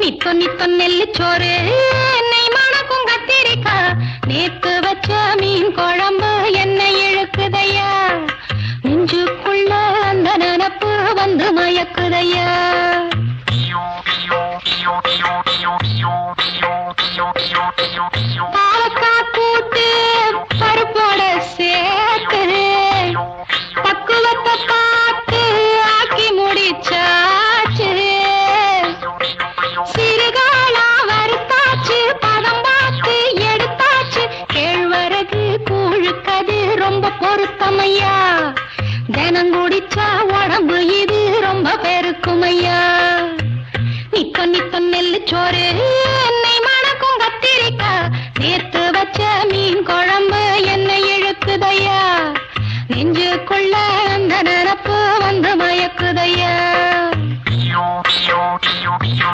நித்த நித்த நெல்லு சோறு என்னை மணக்கும் கத்திரிக்கா நேத்து வச்ச மீன் குழம்பு என்னை இழுக்குதையா நெஞ்சுக்குள்ள அந்த நினப்பு வந்து மயக்குதையா பாவக்காய் கூட்டு பருப்போட சேர்த்து பக்குவத்தை பார்த்து ஆக்கி முடிச்சாச்சு சிறுகாலா வறுத்தாச்சு பதம் பார்த்து எடுத்தாச்சு கேழ்வரகு கூழுக்கது ரொம்ப பொருத்தமையா தினம் குடிச்சா உடம்பு இது ரொம்ப பெருக்குமையா நித்த நித்த நெல்லு சோறு என்னை மணக்கும் கத்திரிக்கா நேத்து